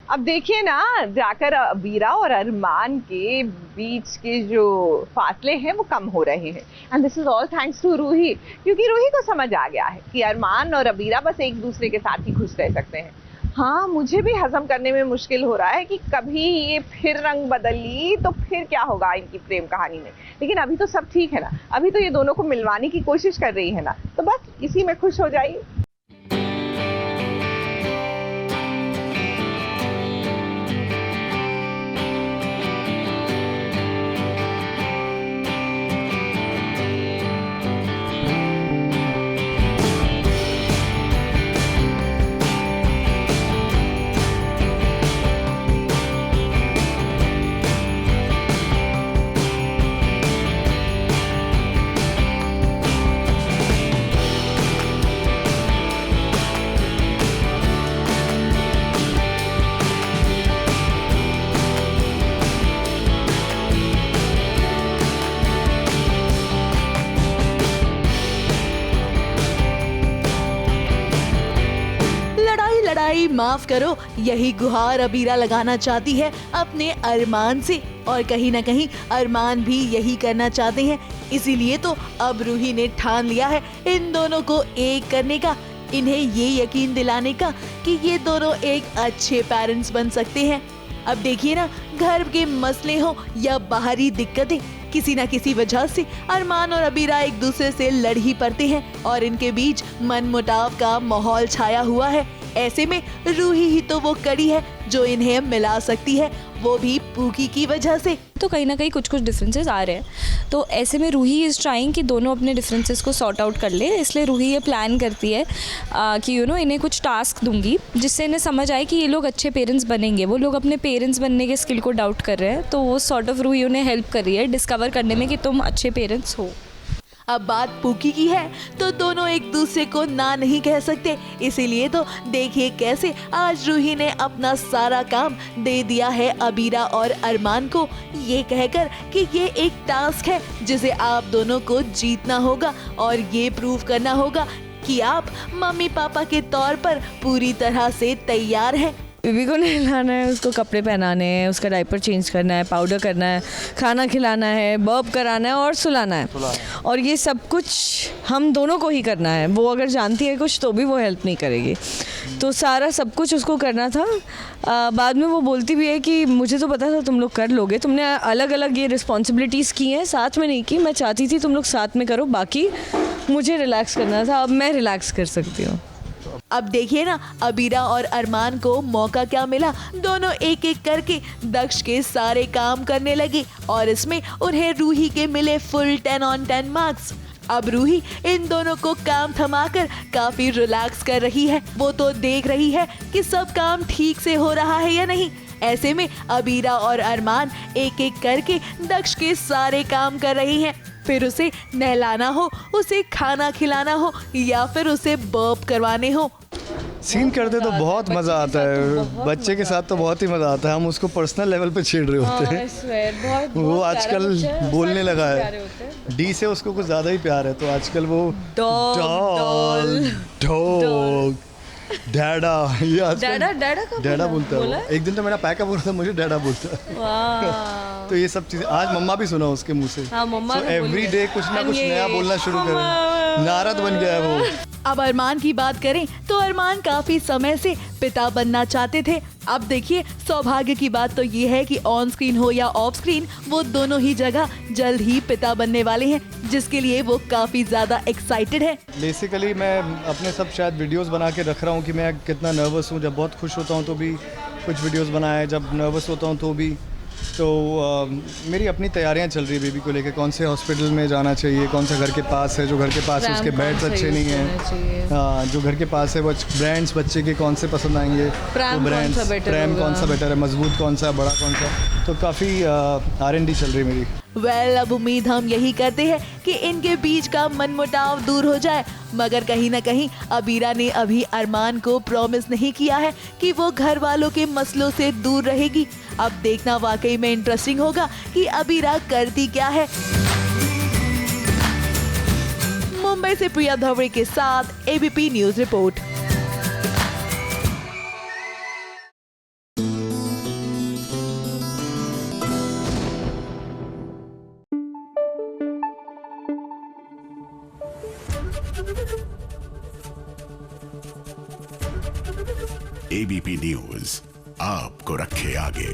अब देखिए ना, जाकर अबीरा और अरमान के बीच के जो फासले हैं वो कम हो रहे हैं। And this is all thanks to Roohi, क्योंकि रूही को समझ आ गया है कि अरमान और अबीरा बस एक दूसरे के साथ ही खुश रह सकते हैं। हाँ, मुझे भी हजम करने में मुश्किल हो रहा है कि कभी ये फिर रंग बदल ली तो फिर क्या होगा इनकी प्रेम कहानी में। लेकिन अभी तो सब ठीक है ना, अभी तो ये दोनों को मिलवाने की कोशिश कर रही है ना, तो बस इसी में खुश हो जाइए। लड़ाई माफ करो, यही गुहार अबीरा लगाना चाहती है अपने अरमान से, और कहीं ना कहीं अरमान भी यही करना चाहते हैं। इसीलिए तो अब रूही ने ठान लिया है इन दोनों को एक करने का, इन्हें ये यकीन दिलाने का कि ये दोनों एक अच्छे पेरेंट्स बन सकते हैं। अब देखिए ना, घर के मसले हो या बाहरी दिक्कतें, किसी ना किसी वजह से अरमान और अबीरा एक दूसरे से लड़ ही पड़ते हैं और इनके बीच मनमुटाव का माहौल छाया हुआ है। ऐसे में रूही ही तो वो कड़ी है जो इन्हें मिला सकती है, वो भी पूकी की वजह से। तो कहीं ना कहीं कुछ डिफरेंसेस आ रहे हैं, तो ऐसे में रूही इज़ ट्राइंग कि दोनों अपने डिफरेंसेस को सॉर्ट आउट कर ले। इसलिए रूही ये प्लान करती है कि इन्हें कुछ टास्क दूंगी जिससे इन्हें समझ आए कि ये लोग अच्छे पेरेंट्स बनेंगे। वो लोग अपने पेरेंट्स बनने के स्किल को डाउट कर रहे हैं, तो वो सॉर्ट ऑफ रूही उन्हें हेल्प कर रही है डिस्कवर करने में कि तुम अच्छे पेरेंट्स हो। अब बात पूकी की है तो दोनों एक दूसरे को ना नहीं कह सकते, इसीलिए तो देखिए कैसे आज रूही ने अपना सारा काम दे दिया है अबीरा और अरमान को, ये कहकर कि ये एक टास्क है जिसे आप दोनों को जीतना होगा और ये प्रूव करना होगा कि आप मम्मी पापा के तौर पर पूरी तरह से तैयार हैं। बेबी को नहलाना है, उसको कपड़े पहनाने हैं, उसका डायपर चेंज करना है, पाउडर करना है, खाना खिलाना है, बर्प कराना है और सुलाना है। और ये सब कुछ हम दोनों को ही करना है। वो अगर जानती है कुछ तो भी वो हेल्प नहीं करेगी, तो सारा सब कुछ उसको करना था। बाद में वो बोलती भी है कि मुझे तो पता था तुम लोग कर लोगे, तुमने अलग अलग ये रिस्पॉन्सिबिलिटीज़ की हैं, साथ में नहीं की। मैं चाहती थी तुम लोग साथ में करो, बाकी मुझे रिलैक्स करना था, अब मैं रिलैक्स कर सकती हूँ। अब देखिए ना, अबीरा और अरमान को मौका क्या मिला, दोनों एक एक करके दक्ष के सारे काम करने लगे और इसमें उन्हें रूही के मिले फुल 10 on 10 मार्क्स। अब रूही इन दोनों को काम थमाकर काफी रिलैक्स कर रही है, वो तो देख रही है कि सब काम ठीक से हो रहा है या नहीं। ऐसे में अबीरा और अरमान एक एक करके दक्ष के सारे काम कर रही हैं, फिर उसे नहलाना हो, उसे खाना खिलाना हो या फिर उसे बर्प करवाने हो। सीन करते तो बहुत मज़ा आता है, बच्चे के साथ तो बहुत ही मज़ा आता है। हम उसको पर्सनल लेवल पे छेड़ रहे होते हैं। वो आजकल बोलने लगा है, डी से उसको कुछ ज़्यादा ही प्यार है, तो आजकल वो डॉग डैडा, ये डैडा बोलता है। एक दिन तो मेरा पैका बोल रहा था, मुझे डैडा बोलता है। तो ये सब चीज़ें आज मम्मा भी सुना उसके मुंह से। एवरी डे कुछ ना कुछ नया बोलना शुरू करे, नारद बन गया है वो। अब अरमान की बात करें तो अरमान काफी समय से पिता बनना चाहते थे। अब देखिए, सौभाग्य की बात तो ये है कि ऑन स्क्रीन हो या ऑफ स्क्रीन, वो दोनों ही जगह जल्द ही पिता बनने वाले हैं, जिसके लिए वो काफी ज्यादा एक्साइटेड है। बेसिकली मैं अपने सब शायद वीडियोस बना के रख रहा हूँ कि मैं कितना नर्वस हूँ। जब बहुत खुश होता हूँ तो भी कुछ वीडियोस बनाए, जब नर्वस होता हूँ तो भी। तो मेरी अपनी तैयारियां चल रही है बेबी को लेके, कौन से हॉस्पिटल में जाना चाहिए, कौन सा घर के पास है, जो घर के पास है उसके बेड्स अच्छे नहीं हैं। हाँ, जो घर के पास है वो ब्रांड्स बच्चे के कौन से पसंद आएंगे, तो ब्रांड्स प्रैम कौन सा बेटर है, मजबूत कौन सा, बड़ा कौन सा, तो काफ़ी R&D चल रही है मेरी। अब उम्मीद हम यही करते हैं कि इनके बीच का मनमुटाव दूर हो जाए, मगर कहीं ना कहीं अबीरा ने अभी अरमान को प्रॉमिस नहीं किया है कि वो घर वालों के मसलों से दूर रहेगी। अब देखना वाकई में इंटरेस्टिंग होगा कि अबीरा करती क्या है। मुंबई से प्रिया धवरे के साथ ABP news report. ABP news आपको रखे आगे।